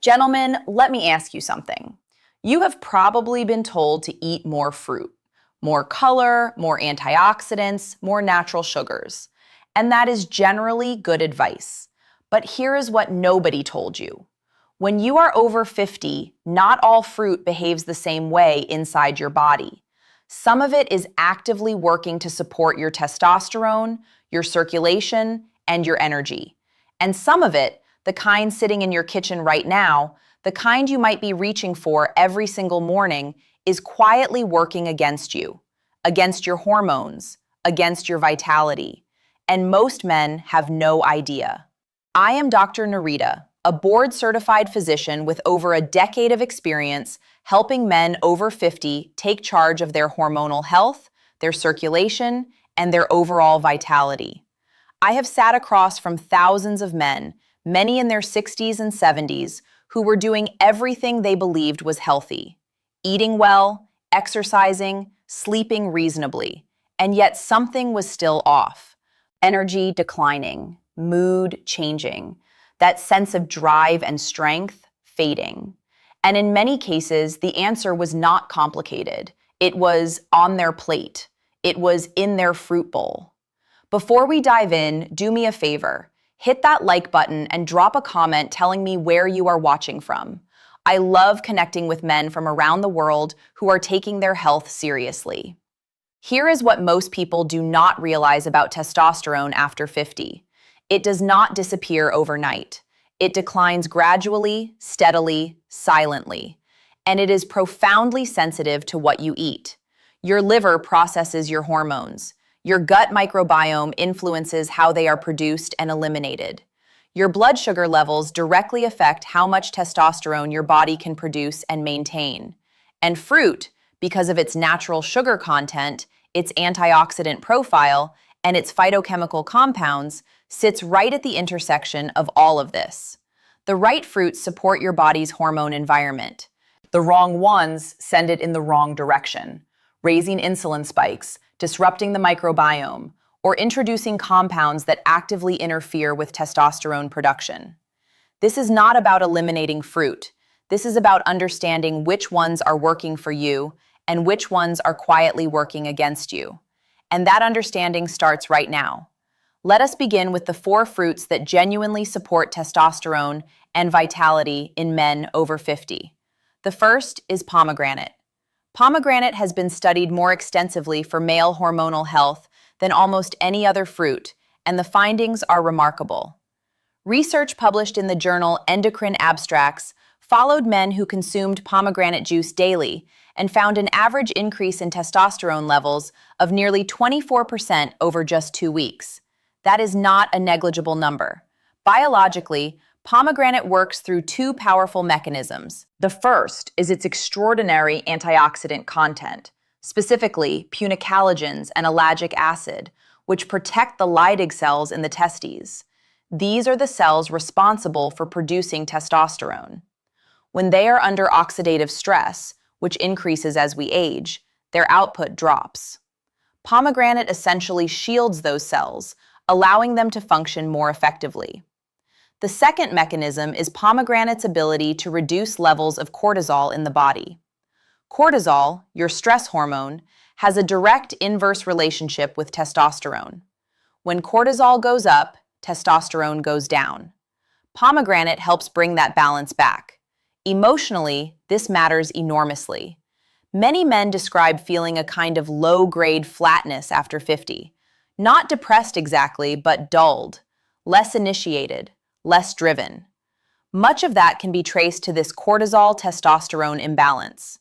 Gentlemen, let me ask you something. You have probably been told to eat more fruit, more color, more antioxidants, more natural sugars. And that is generally good advice. But here is what nobody told you. When you are over 50, not all fruit behaves the same way inside your body. Some of it is actively working to support your testosterone, your circulation, and your energy. And some of it, the kind sitting in your kitchen right now, the kind you might be reaching for every single morning, is quietly working against you, against your hormones, against your vitality. And most men have no idea. I am Dr. Narita, a board-certified physician with over a decade of experience helping men over 50 take charge of their hormonal health, their circulation, and their overall vitality. I have sat across from thousands of men, many in their 60s and 70s, who were doing everything they believed was healthy, eating well, exercising, sleeping reasonably, and yet something was still off. Energy declining, mood changing, that sense of drive and strength fading. And in many cases, the answer was not complicated. It was on their plate. It was in their fruit bowl. Before we dive in, do me a favor. Hit that like button and drop a comment telling me where you are watching from. I love connecting with men from around the world who are taking their health seriously. Here is what most people do not realize about testosterone after 50. It does not disappear overnight. It declines gradually, steadily, silently. And it is profoundly sensitive to what you eat. Your liver processes your hormones. Your gut microbiome influences how they are produced and eliminated. Your blood sugar levels directly affect how much testosterone your body can produce and maintain. And fruit, because of its natural sugar content, its antioxidant profile, and its phytochemical compounds, sits right at the intersection of all of this. The right fruits support your body's hormone environment. The wrong ones send it in the wrong direction, raising insulin spikes, disrupting the microbiome, or introducing compounds that actively interfere with testosterone production. This is not about eliminating fruit. This is about understanding which ones are working for you and which ones are quietly working against you. And that understanding starts right now. Let us begin with the 4 fruits that genuinely support testosterone and vitality in men over 50. The first is pomegranate. Pomegranate has been studied more extensively for male hormonal health than almost any other fruit, and the findings are remarkable. Research published in the journal Endocrine Abstracts followed men who consumed pomegranate juice daily and found an average increase in testosterone levels of nearly 24% over just 2 weeks. That is not a negligible number. Biologically, pomegranate works through 2 powerful mechanisms. The first is its extraordinary antioxidant content, specifically punicalagins and ellagic acid, which protect the Leydig cells in the testes. These are the cells responsible for producing testosterone. When they are under oxidative stress, which increases as we age, their output drops. Pomegranate essentially shields those cells, allowing them to function more effectively. The second mechanism is pomegranate's ability to reduce levels of cortisol in the body. Cortisol, your stress hormone, has a direct inverse relationship with testosterone. When cortisol goes up, testosterone goes down. Pomegranate helps bring that balance back. Emotionally, this matters enormously. Many men describe feeling a kind of low-grade flatness after 50. Not depressed exactly, but dulled, less initiated, less driven. Much of that can be traced to this cortisol-testosterone imbalance.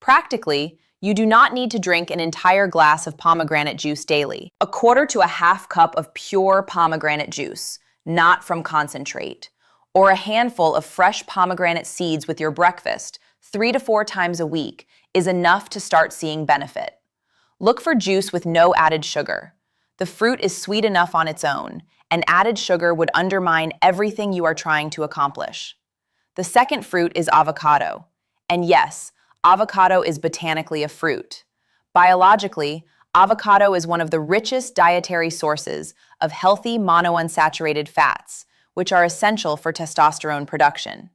Practically, you do not need to drink an entire glass of pomegranate juice daily. 1/4 to a half cup of pure pomegranate juice, not from concentrate, or a handful of fresh pomegranate seeds with your breakfast 3 to 4 times a week is enough to start seeing benefit. Look for juice with no added sugar. The fruit is sweet enough on its own, and added sugar would undermine everything you are trying to accomplish. The second fruit is avocado. And yes, avocado is botanically a fruit. Biologically, avocado is one of the richest dietary sources of healthy monounsaturated fats, which are essential for testosterone production.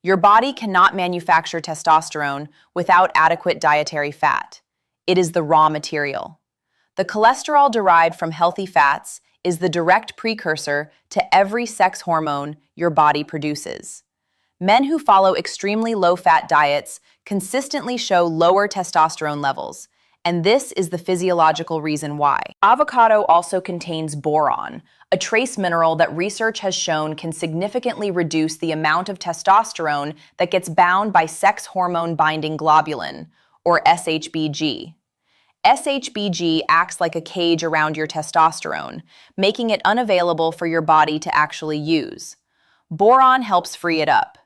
Your body cannot manufacture testosterone without adequate dietary fat. It is the raw material. The cholesterol derived from healthy fats is the direct precursor to every sex hormone your body produces. Men who follow extremely low-fat diets consistently show lower testosterone levels, and this is the physiological reason why. Avocado also contains boron, a trace mineral that research has shown can significantly reduce the amount of testosterone that gets bound by sex hormone-binding globulin, or SHBG. SHBG acts like a cage around your testosterone, making it unavailable for your body to actually use. Boron helps free it up.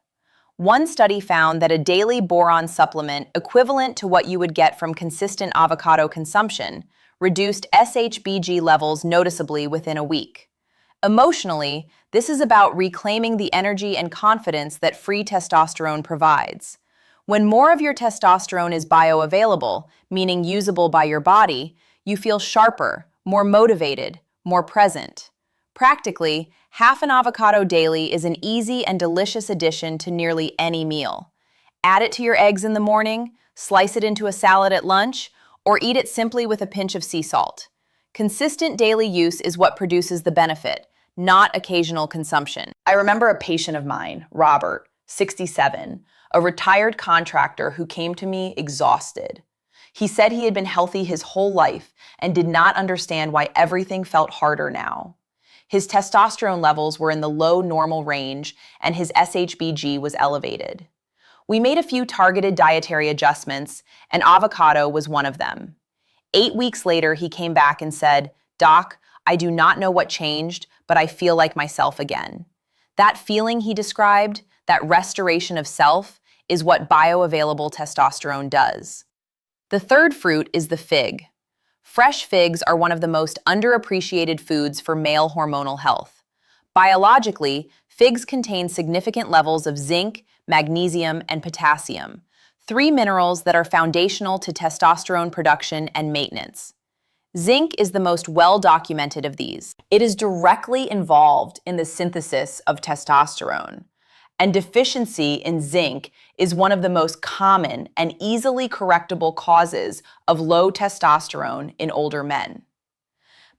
One study found that a daily boron supplement equivalent to what you would get from consistent avocado consumption reduced SHBG levels noticeably within a week. Emotionally, this is about reclaiming the energy and confidence that free testosterone provides. When more of your testosterone is bioavailable, meaning usable by your body, you feel sharper, more motivated, more present. Practically, half an avocado daily is an easy and delicious addition to nearly any meal. Add it to your eggs in the morning, slice it into a salad at lunch, or eat it simply with a pinch of sea salt. Consistent daily use is what produces the benefit, not occasional consumption. I remember a patient of mine, Robert, 67, a retired contractor who came to me exhausted. He said he had been healthy his whole life and did not understand why everything felt harder now. His testosterone levels were in the low normal range, and his SHBG was elevated. We made a few targeted dietary adjustments, and avocado was one of them. 8 weeks later, he came back and said, "Doc, I do not know what changed, but I feel like myself again." That feeling he described, that restoration of self, is what bioavailable testosterone does. The third fruit is the fig. Fresh figs are one of the most underappreciated foods for male hormonal health. Biologically, figs contain significant levels of zinc, magnesium, and potassium, three minerals that are foundational to testosterone production and maintenance. Zinc is the most well-documented of these. It is directly involved in the synthesis of testosterone, and deficiency in zinc is one of the most common and easily correctable causes of low testosterone in older men.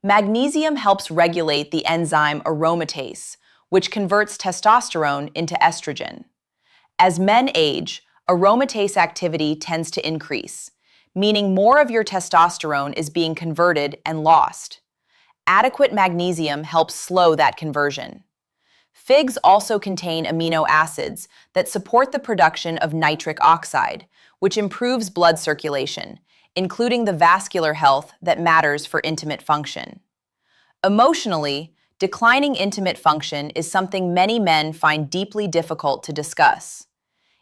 Magnesium helps regulate the enzyme aromatase, which converts testosterone into estrogen. As men age, aromatase activity tends to increase, meaning more of your testosterone is being converted and lost. Adequate magnesium helps slow that conversion. Figs also contain amino acids that support the production of nitric oxide, which improves blood circulation, including the vascular health that matters for intimate function. Emotionally, declining intimate function is something many men find deeply difficult to discuss.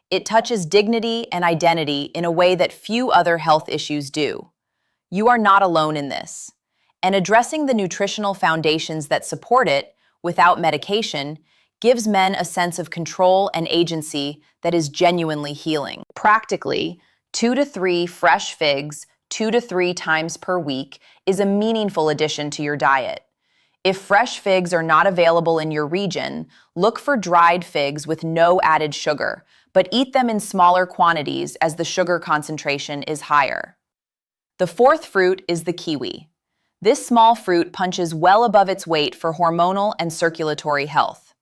It touches dignity and identity in a way that few other health issues do. You are not alone in this. And addressing the nutritional foundations that support it, without medication, gives men a sense of control and agency that is genuinely healing. Practically, 2 to 3 fresh figs 2 to 3 times per week is a meaningful addition to your diet. If fresh figs are not available in your region, look for dried figs with no added sugar, but eat them in smaller quantities as the sugar concentration is higher. The fourth fruit is the kiwi. This small fruit punches well above its weight for hormonal and circulatory health.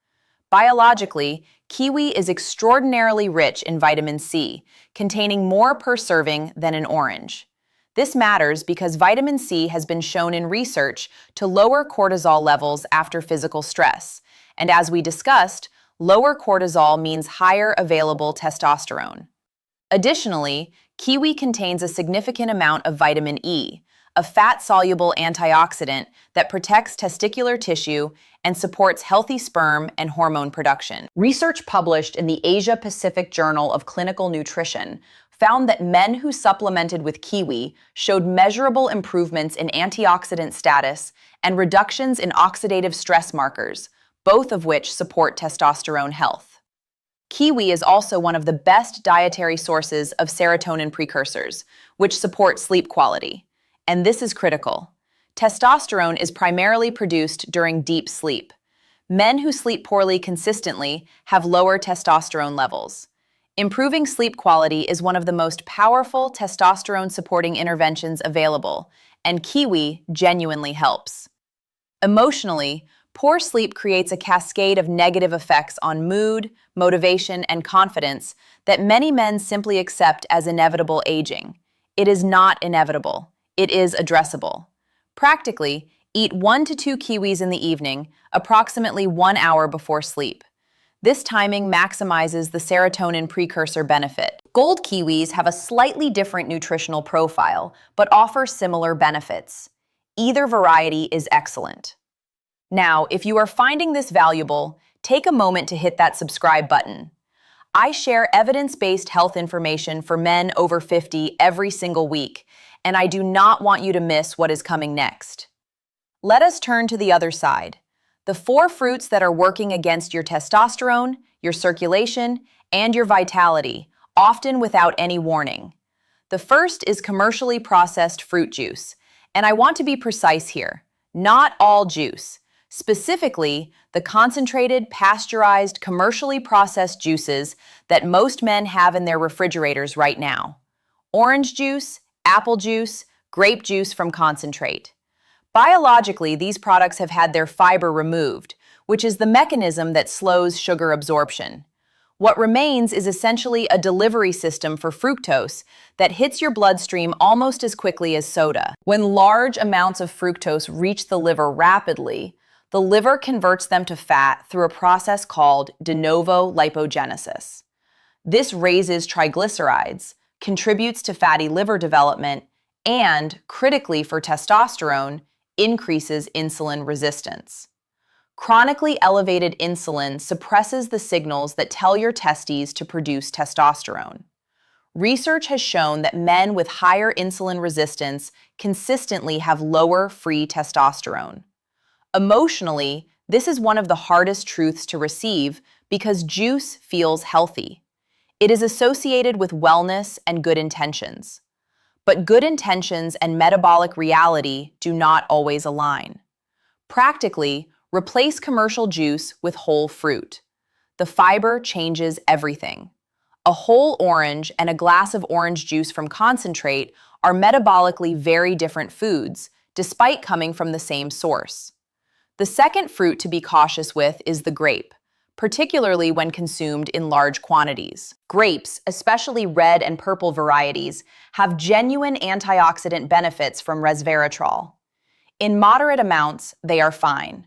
Biologically, kiwi is extraordinarily rich in vitamin C, containing more per serving than an orange. This matters because vitamin C has been shown in research to lower cortisol levels after physical stress. And as we discussed, lower cortisol means higher available testosterone. Additionally, kiwi contains a significant amount of vitamin E, a fat-soluble antioxidant that protects testicular tissue and supports healthy sperm and hormone production. Research published in the Asia-Pacific Journal of Clinical Nutrition found that men who supplemented with kiwi showed measurable improvements in antioxidant status and reductions in oxidative stress markers, both of which support testosterone health. Kiwi is also one of the best dietary sources of serotonin precursors, which support sleep quality. And this is critical. Testosterone is primarily produced during deep sleep. Men who sleep poorly consistently have lower testosterone levels. Improving sleep quality is one of the most powerful testosterone-supporting interventions available, and kiwi genuinely helps. Emotionally, poor sleep creates a cascade of negative effects on mood, motivation, and confidence that many men simply accept as inevitable aging. It is not inevitable. It is addressable. Practically, eat 1 to 2 kiwis in the evening, approximately 1 hour before sleep. This timing maximizes the serotonin precursor benefit. Gold kiwis have a slightly different nutritional profile, but offer similar benefits. Either variety is excellent. Now, if you are finding this valuable, take a moment to hit that subscribe button. I share evidence-based health information for men over 50 every single week, and I do not want you to miss what is coming next. Let us turn to the other side. The 4 fruits that are working against your testosterone, your circulation, and your vitality, often without any warning. The first is commercially processed fruit juice, and I want to be precise here. Not all juice. Specifically, the concentrated, pasteurized, commercially processed juices that most men have in their refrigerators right now. Orange juice, apple juice, grape juice from concentrate. Biologically, these products have had their fiber removed, which is the mechanism that slows sugar absorption. What remains is essentially a delivery system for fructose that hits your bloodstream almost as quickly as soda. When large amounts of fructose reach the liver rapidly, the liver converts them to fat through a process called de novo lipogenesis. This raises triglycerides, contributes to fatty liver development, and, critically for testosterone, increases insulin resistance. Chronically elevated insulin suppresses the signals that tell your testes to produce testosterone. Research has shown that men with higher insulin resistance consistently have lower free testosterone. Emotionally, this is one of the hardest truths to receive because juice feels healthy. It is associated with wellness and good intentions. But good intentions and metabolic reality do not always align. Practically, replace commercial juice with whole fruit. The fiber changes everything. A whole orange and a glass of orange juice from concentrate are metabolically very different foods, despite coming from the same source. The second fruit to be cautious with is the grape, particularly when consumed in large quantities. Grapes, especially red and purple varieties, have genuine antioxidant benefits from resveratrol. In moderate amounts, they are fine.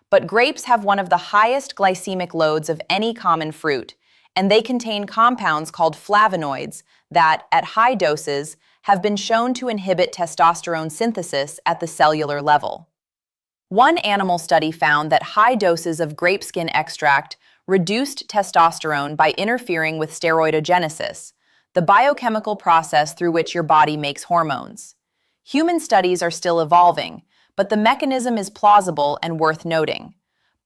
But grapes have one of the highest glycemic loads of any common fruit, and they contain compounds called flavonoids that, at high doses, have been shown to inhibit testosterone synthesis at the cellular level. One animal study found that high doses of grape skin extract reduced testosterone by interfering with steroidogenesis, the biochemical process through which your body makes hormones. Human studies are still evolving, but the mechanism is plausible and worth noting.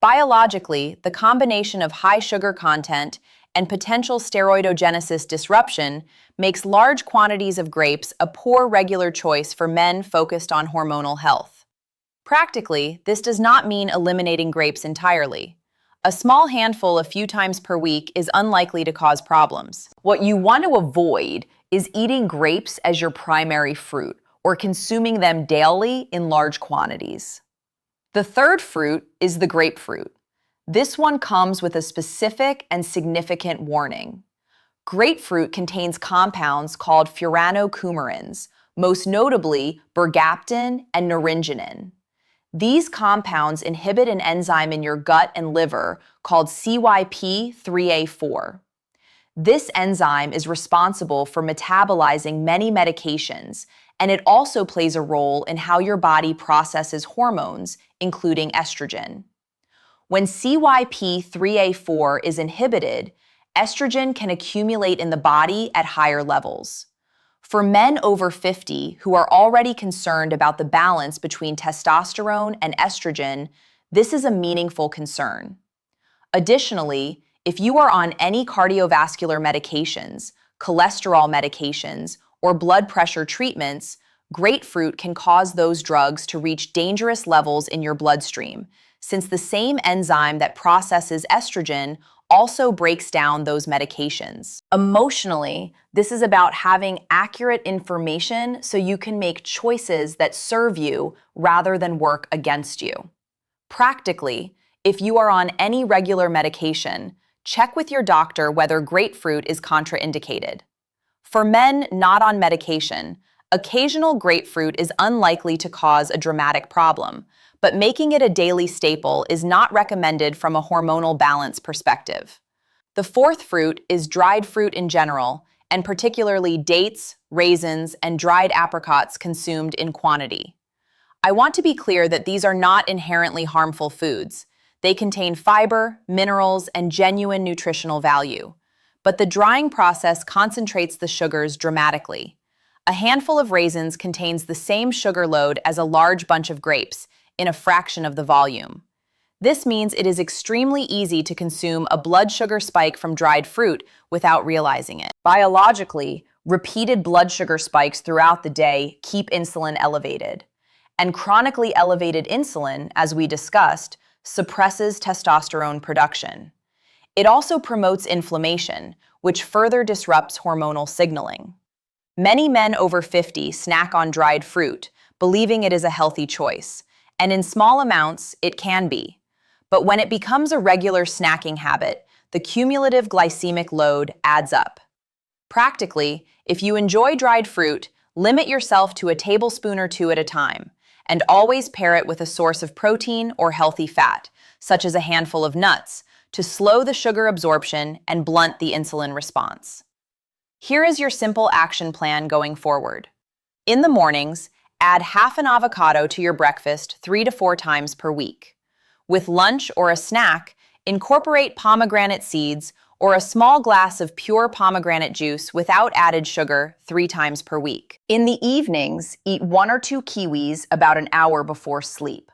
Biologically, the combination of high sugar content and potential steroidogenesis disruption makes large quantities of grapes a poor regular choice for men focused on hormonal health. Practically, this does not mean eliminating grapes entirely. A small handful a few times per week is unlikely to cause problems. What you want to avoid is eating grapes as your primary fruit or consuming them daily in large quantities. The third fruit is the grapefruit. This one comes with a specific and significant warning. Grapefruit contains compounds called furanocoumarins, most notably bergaptan and naringenin. These compounds inhibit an enzyme in your gut and liver called CYP3A4. This enzyme is responsible for metabolizing many medications, and it also plays a role in how your body processes hormones, including estrogen. When CYP3A4 is inhibited, estrogen can accumulate in the body at higher levels. For men over 50 who are already concerned about the balance between testosterone and estrogen, this is a meaningful concern. Additionally, if you are on any cardiovascular medications, cholesterol medications, or blood pressure treatments, grapefruit can cause those drugs to reach dangerous levels in your bloodstream, since the same enzyme that processes estrogen also breaks down those medications. Emotionally, this is about having accurate information so you can make choices that serve you rather than work against you. Practically, if you are on any regular medication, check with your doctor whether grapefruit is contraindicated. For men not on medication, occasional grapefruit is unlikely to cause a dramatic problem, but making it a daily staple is not recommended from a hormonal balance perspective. The fourth fruit is dried fruit in general, and particularly dates, raisins, and dried apricots consumed in quantity. I want to be clear that these are not inherently harmful foods. They contain fiber, minerals, and genuine nutritional value. But the drying process concentrates the sugars dramatically. A handful of raisins contains the same sugar load as a large bunch of grapes, in a fraction of the volume. This means it is extremely easy to consume a blood sugar spike from dried fruit without realizing it. Biologically, repeated blood sugar spikes throughout the day keep insulin elevated. And chronically elevated insulin, as we discussed, suppresses testosterone production. It also promotes inflammation, which further disrupts hormonal signaling. Many men over 50 snack on dried fruit, believing it is a healthy choice. And in small amounts, it can be. But when it becomes a regular snacking habit, the cumulative glycemic load adds up. Practically, if you enjoy dried fruit, limit yourself to a tablespoon or two at a time, and always pair it with a source of protein or healthy fat, such as a handful of nuts, to slow the sugar absorption and blunt the insulin response. Here is your simple action plan going forward. In the mornings, add half an avocado to your breakfast 3 to 4 times per week. With lunch or a snack, incorporate pomegranate seeds or a small glass of pure pomegranate juice without added sugar 3 times per week. In the evenings, eat 1 or 2 kiwis about an hour before sleep.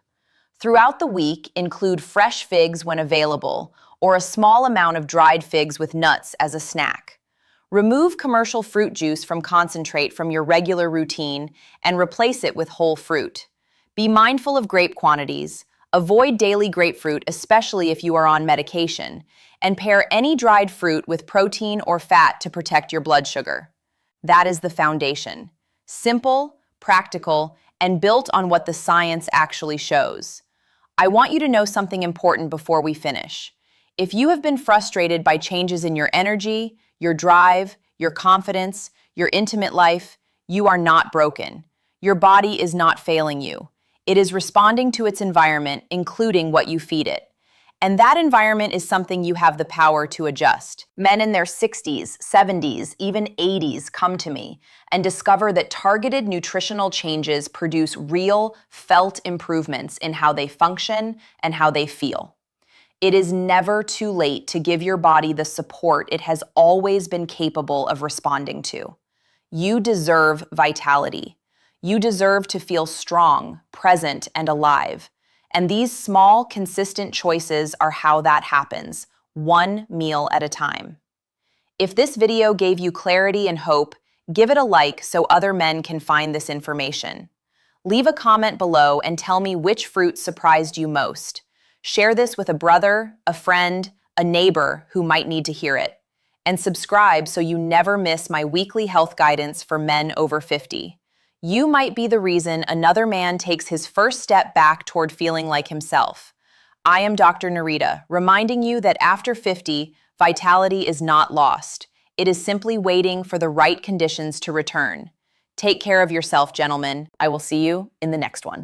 Throughout the week, include fresh figs when available or a small amount of dried figs with nuts as a snack. Remove commercial fruit juice from concentrate from your regular routine and replace it with whole fruit. Be mindful of grape quantities. Avoid daily grapefruit, especially if you are on medication, and pair any dried fruit with protein or fat to protect your blood sugar. That is the foundation. Simple, practical, and built on what the science actually shows. I want you to know something important before we finish. If you have been frustrated by changes in your energy, your drive, your confidence, your intimate life, you are not broken. Your body is not failing you. It is responding to its environment, including what you feed it. And that environment is something you have the power to adjust. Men in their 60s, 70s, even 80s come to me and discover that targeted nutritional changes produce real, felt improvements in how they function and how they feel. It is never too late to give your body the support it has always been capable of responding to. You deserve vitality. You deserve to feel strong, present, and alive. And these small, consistent choices are how that happens, one meal at a time. If this video gave you clarity and hope, give it a like so other men can find this information. Leave a comment below and tell me which fruit surprised you most. Share this with a brother, a friend, a neighbor who might need to hear it. And subscribe so you never miss my weekly health guidance for men over 50. You might be the reason another man takes his first step back toward feeling like himself. I am Dr. Narita, reminding you that after 50, vitality is not lost. It is simply waiting for the right conditions to return. Take care of yourself, gentlemen. I will see you in the next one.